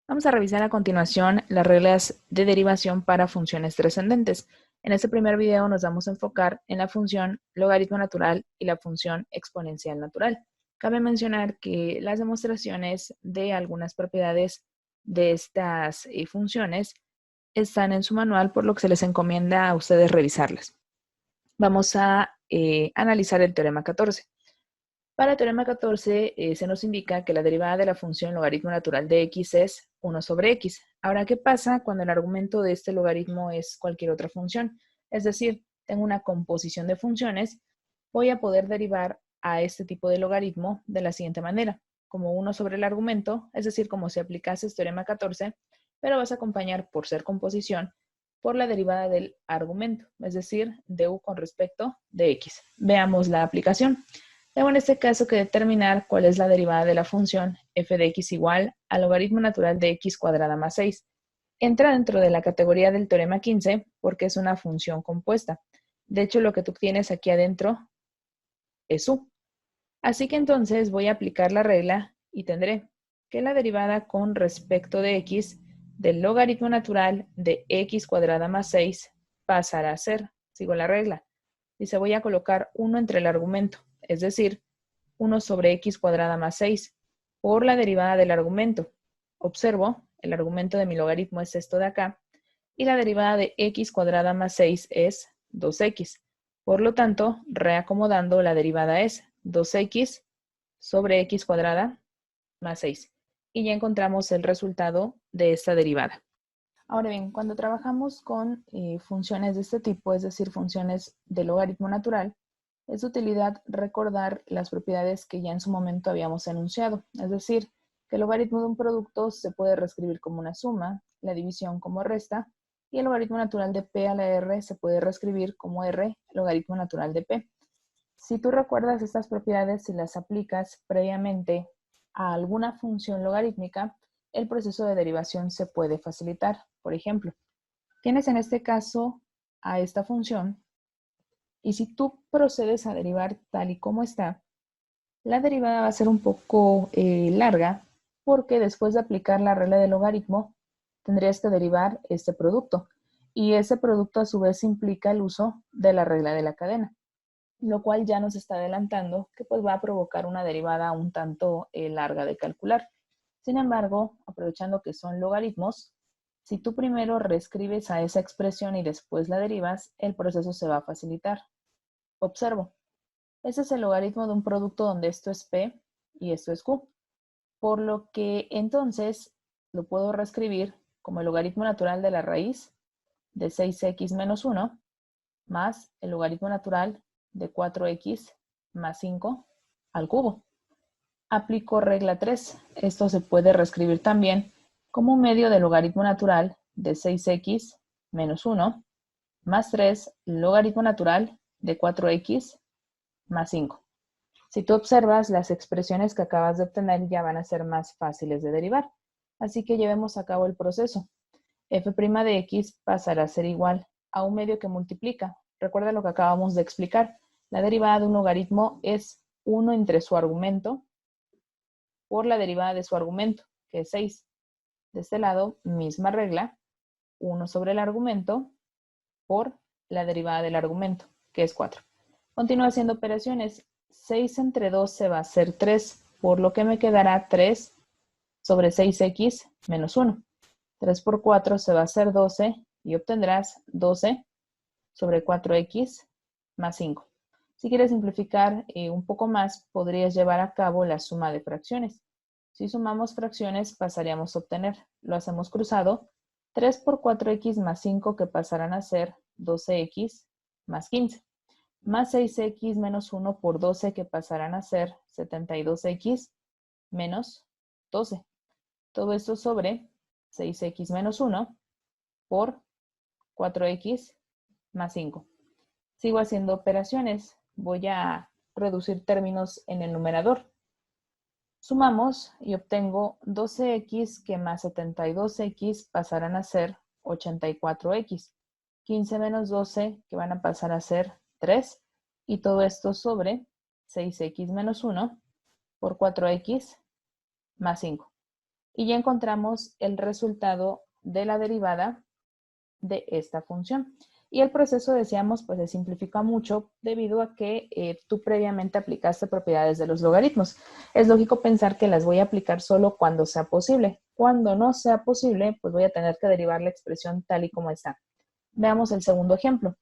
Vamos a revisar a continuación las reglas de derivación para funciones trascendentes. En este primer video nos vamos a enfocar en la función logaritmo natural y la función exponencial natural. Cabe mencionar que las demostraciones de algunas propiedades de estas funciones están en su manual, por lo que se les encomienda a ustedes revisarlas. Vamos a analizar el teorema 14. Para el teorema 14 se nos indica que la derivada de la función logaritmo natural de x es 1 sobre x. Ahora, ¿qué pasa cuando el argumento de este logaritmo es cualquier otra función? Es decir, tengo una composición de funciones, voy a poder derivar a este tipo de logaritmo de la siguiente manera, como 1 sobre el argumento, es decir, como si aplicase teorema 14, pero vas a acompañar, por ser composición, por la derivada del argumento, es decir, de u con respecto de x. Veamos la aplicación. Tengo en este caso que determinar cuál es la derivada de la función f de x igual al logaritmo natural de x cuadrada más 6. Entra dentro de la categoría del teorema 15 porque es una función compuesta. De hecho, lo que tú tienes aquí adentro es u. Así que entonces voy a aplicar la regla y tendré que la derivada con respecto de x del logaritmo natural de x cuadrada más 6 pasará a ser, sigo la regla, dice voy a colocar 1 entre el argumento, es decir, 1 sobre x cuadrada más 6 por la derivada del argumento. Observo, el argumento de mi logaritmo es esto de acá, y la derivada de x cuadrada más 6 es 2x. Por lo tanto, reacomodando, la derivada es 2x sobre x cuadrada más 6. Y ya encontramos el resultado de esta derivada. Ahora bien, cuando trabajamos con funciones de este tipo, es decir, funciones de logaritmo natural, es de utilidad recordar las propiedades que ya en su momento habíamos enunciado. Es decir, que el logaritmo de un producto se puede reescribir como una suma, la división como resta, y el logaritmo natural de p a la r se puede reescribir como r logaritmo natural de p. Si tú recuerdas estas propiedades y las aplicas previamente a alguna función logarítmica, el proceso de derivación se puede facilitar. Por ejemplo, tienes en este caso a esta función y si tú procedes a derivar tal y como está, la derivada va a ser un poco larga porque después de aplicar la regla del logaritmo tendrías que derivar este producto y ese producto a su vez implica el uso de la regla de la cadena, lo cual ya nos está adelantando que pues va a provocar una derivada un tanto larga de calcular. Sin embargo, aprovechando que son logaritmos, si tú primero reescribes a esa expresión y después la derivas, el proceso se va a facilitar. Observo, ese es el logaritmo de un producto donde esto es p y esto es q, por lo que entonces lo puedo reescribir como el logaritmo natural de la raíz de 6x menos 1 más el logaritmo natural de 4x más 5 al cubo. Aplico regla 3. Esto se puede reescribir también como un medio del logaritmo natural de 6x menos 1 más 3 logaritmo natural de 4x más 5. Si tú observas, las expresiones que acabas de obtener ya van a ser más fáciles de derivar. Así que llevemos a cabo el proceso. F' de x pasará a ser igual a un medio que multiplica. Recuerda lo que acabamos de explicar. La derivada de un logaritmo es 1 entre su argumento por la derivada de su argumento, que es 6. De este lado, misma regla, 1 sobre el argumento por la derivada del argumento, que es 4. Continúo haciendo operaciones. 6 entre 2 se va a hacer 3, por lo que me quedará 3 sobre 6x menos 1. 3 por 4 se va a hacer 12 y obtendrás 12 sobre 4x más 5. Si quieres simplificar un poco más, podrías llevar a cabo la suma de fracciones. Si sumamos fracciones, pasaríamos a obtener, lo hacemos cruzado, 3 por 4x más 5 que pasarán a ser 12x más 15, más 6x menos 1 por 12 que pasarán a ser 72x menos 12. Todo esto sobre 6x menos 1 por 4x más 5. Sigo haciendo operaciones. Voy a reducir términos en el numerador. Sumamos y obtengo 12x que más 72x pasarán a ser 84x. 15 menos 12 que van a pasar a ser 3. Y todo esto sobre 6x menos 1 por 4x más 5. Y ya encontramos el resultado de la derivada de esta función. Y el proceso, decíamos, pues se simplifica mucho debido a que tú previamente aplicaste propiedades de los logaritmos. Es lógico pensar que las voy a aplicar solo cuando sea posible. Cuando no sea posible, pues voy a tener que derivar la expresión tal y como está. Veamos el segundo ejemplo.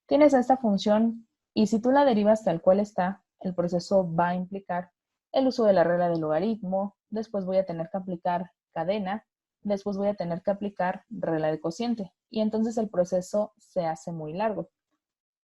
Tienes esta función y si tú la derivas tal cual está, el proceso va a implicar el uso de la regla del logaritmo, después voy a tener que aplicar cadena, después voy a tener que aplicar regla de cociente y entonces el proceso se hace muy largo.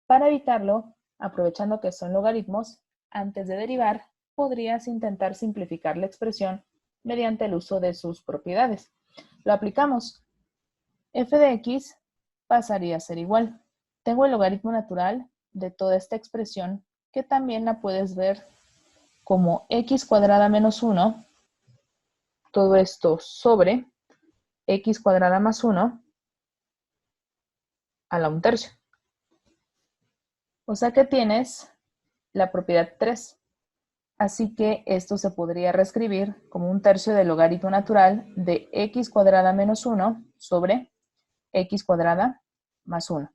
Para evitarlo, aprovechando que son logaritmos, antes de derivar, podrías intentar simplificar la expresión mediante el uso de sus propiedades. Lo aplicamos. F de x pasaría a ser igual. Tengo el logaritmo natural de toda esta expresión que también la puedes ver como x cuadrada menos 1, todo esto sobre x cuadrada más 1 a la 1/3. O sea que tienes la propiedad 3. Así que esto se podría reescribir como 1/3 del logaritmo natural de x cuadrada menos 1 sobre x cuadrada más 1.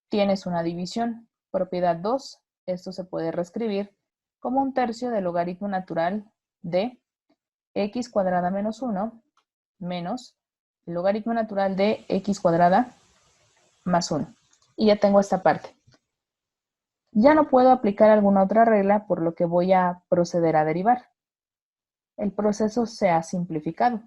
Tienes una división, propiedad 2. Esto se puede reescribir como 1/3 del logaritmo natural de x cuadrada menos 1 menos el logaritmo natural de x cuadrada más 1. Y ya tengo esta parte. Ya no puedo aplicar alguna otra regla, por lo que voy a proceder a derivar. El proceso se ha simplificado.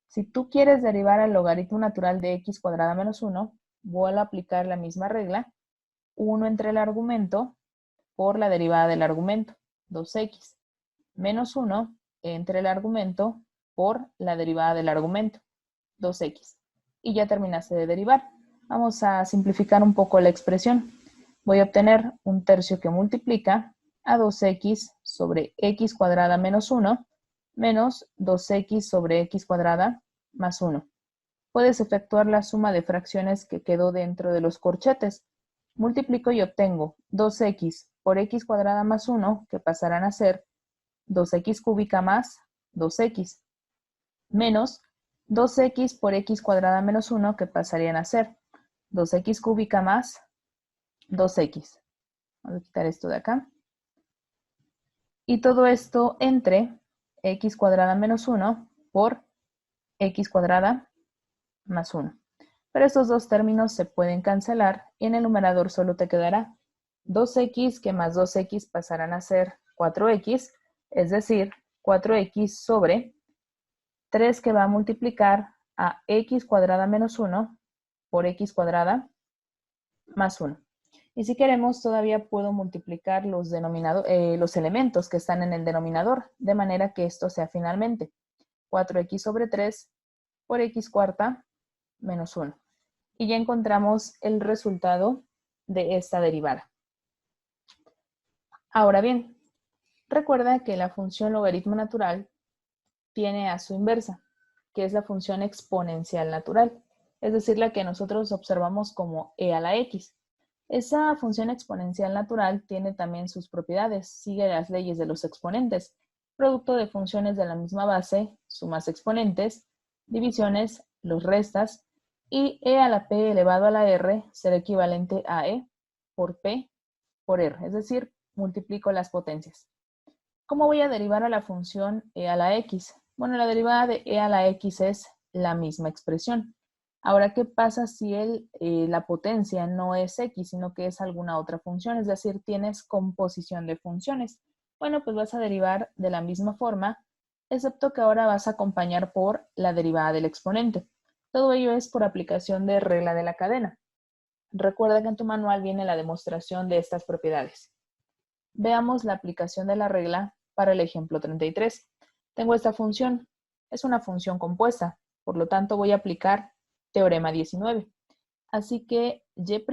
Si tú quieres derivar el logaritmo natural de x cuadrada menos 1, voy a aplicar la misma regla, 1 entre el argumento por la derivada del argumento, 2x, menos 1 entre el argumento por la derivada del argumento, 2x. Y ya terminaste de derivar. Vamos a simplificar un poco la expresión. Voy a obtener 1/3 que multiplica a 2x sobre x cuadrada menos 1 menos 2x sobre x cuadrada más 1. Puedes efectuar la suma de fracciones que quedó dentro de los corchetes. Multiplico y obtengo 2x por x cuadrada más 1, que pasarán a ser 2x cúbica más 2x, menos 2x por x cuadrada menos 1, que pasarían a ser 2x cúbica más 2x. Vamos a quitar esto de acá. Y todo esto entre x cuadrada menos 1 por x cuadrada más 1. Pero estos dos términos se pueden cancelar y en el numerador solo te quedará 2x que más 2x pasarán a ser 4x, es decir, 4x sobre 3 que va a multiplicar a x cuadrada menos 1 por x cuadrada más 1. Y si queremos, todavía puedo multiplicar los elementos que están en el denominador, de manera que esto sea finalmente 4x sobre 3 por x cuarta menos 1. Y ya encontramos el resultado de esta derivada. Ahora bien, recuerda que la función logaritmo natural tiene a su inversa, que es la función exponencial natural, es decir, la que nosotros observamos como e a la x. Esa función exponencial natural tiene también sus propiedades, sigue las leyes de los exponentes, producto de funciones de la misma base, sumas exponentes, divisiones, los restas, y e a la p elevado a la r será equivalente a e por p por r, es decir, multiplico las potencias. ¿Cómo voy a derivar a la función e a la x? Bueno, la derivada de e a la x es la misma expresión. Ahora, ¿qué pasa si la potencia no es x, sino que es alguna otra función? Es decir, tienes composición de funciones. Bueno, pues vas a derivar de la misma forma, excepto que ahora vas a acompañar por la derivada del exponente. Todo ello es por aplicación de regla de la cadena. Recuerda que en tu manual viene la demostración de estas propiedades. Veamos la aplicación de la regla para el ejemplo 33. Tengo esta función. Es una función compuesta, por lo tanto voy a aplicar teorema 19. Así que y'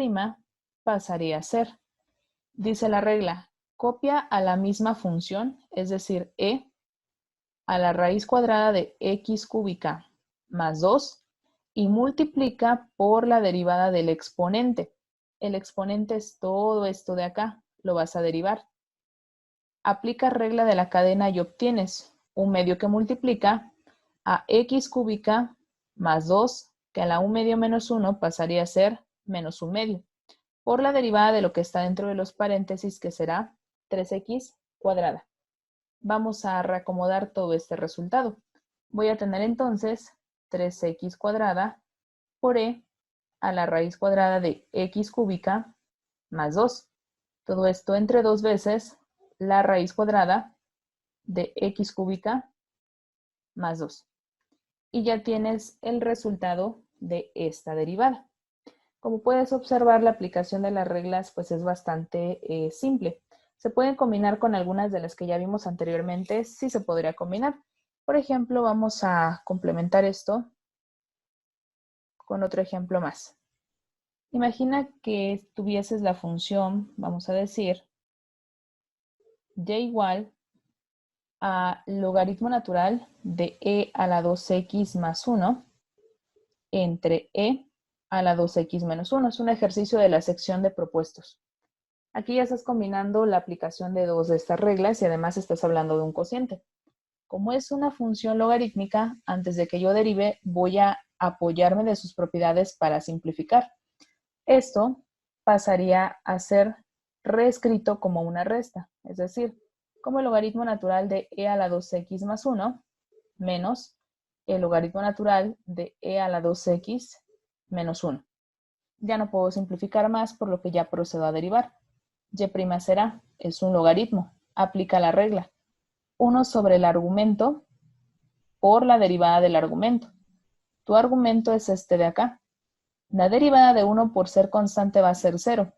pasaría a ser, dice la regla, copia a la misma función, es decir, e, a la raíz cuadrada de x cúbica más 2 y multiplica por la derivada del exponente. El exponente es todo esto de acá, lo vas a derivar. Aplica regla de la cadena y obtienes un medio que multiplica a x cúbica más 2, que a la 1 medio menos 1 pasaría a ser menos 1 medio, por la derivada de lo que está dentro de los paréntesis, que será 3x cuadrada. Vamos a reacomodar todo este resultado. Voy a tener entonces 3x cuadrada por e a la raíz cuadrada de x cúbica más 2. Todo esto entre 2 veces la raíz cuadrada de x cúbica más 2. Y ya tienes el resultado de esta derivada. Como puedes observar, la aplicación de las reglas pues es bastante simple. Se pueden combinar con algunas de las que ya vimos anteriormente, sí se podría combinar. Por ejemplo, vamos a complementar esto con otro ejemplo más. Imagina que tuvieses la función, vamos a decir, y igual a logaritmo natural de e a la 2x más 1 entre e a la 2x menos 1. Es un ejercicio de la sección de propuestos. Aquí ya estás combinando la aplicación de dos de estas reglas y además estás hablando de un cociente. Como es una función logarítmica, antes de que yo derive, voy a apoyarme de sus propiedades para simplificar. Esto pasaría a ser reescrito como una resta, es decir, como el logaritmo natural de e a la 2x más 1 menos el logaritmo natural de e a la 2x menos 1. Ya no puedo simplificar más, por lo que ya procedo a derivar. Y' será, es un logaritmo, aplica la regla. 1 sobre el argumento por la derivada del argumento. Tu argumento es este de acá. La derivada de 1 por ser constante va a ser 0.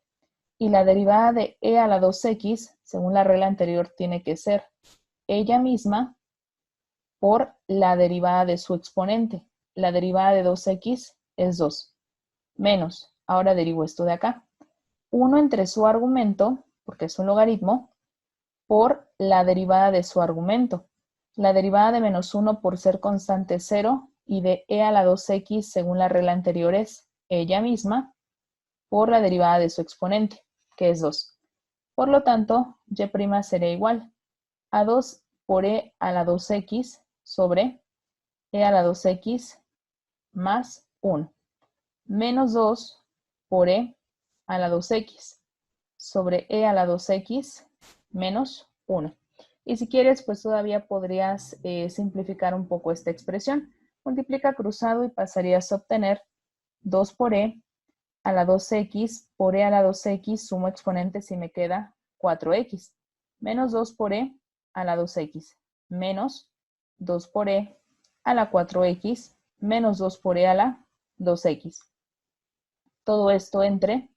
Y la derivada de e a la 2x, según la regla anterior, tiene que ser ella misma por la derivada de su exponente. La derivada de 2x es 2. Menos, ahora derivo esto de acá. 1 entre su argumento, porque es un logaritmo, por la derivada de su argumento. La derivada de menos 1 por ser constante 0 y de e a la 2x, según la regla anterior, es ella misma por la derivada de su exponente, que es 2. Por lo tanto, y' sería igual a 2 por e a la 2x sobre e a la 2x más 1, menos 2 por e a la 2x sobre e a la 2x menos 1. Y si quieres, pues todavía podrías simplificar un poco esta expresión. Multiplica cruzado y pasarías a obtener 2 por e a la 2x por e a la 2x, sumo exponentes y me queda 4x, menos 2 por e a la 2x, menos 2 por e a la 4x, menos 2 por e a la 2x. Todo esto entre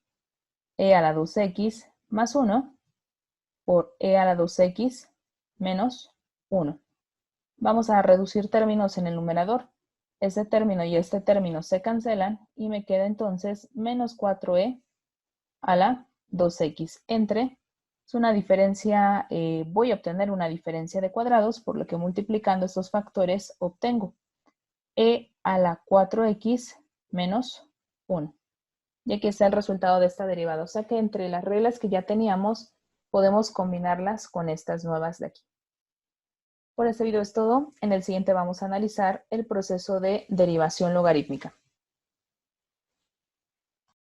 e a la 2x más 1 por e a la 2x menos 1. Vamos a reducir términos en el numerador. Este término y este término se cancelan y me queda entonces menos 4e a la 2x entre, es una diferencia, voy a obtener una diferencia de cuadrados, por lo que multiplicando estos factores obtengo e a la 4x menos 1. Y aquí está el resultado de esta derivada. O sea que entre las reglas que ya teníamos, podemos combinarlas con estas nuevas de aquí. Por este video es todo. En el siguiente vamos a analizar el proceso de derivación logarítmica.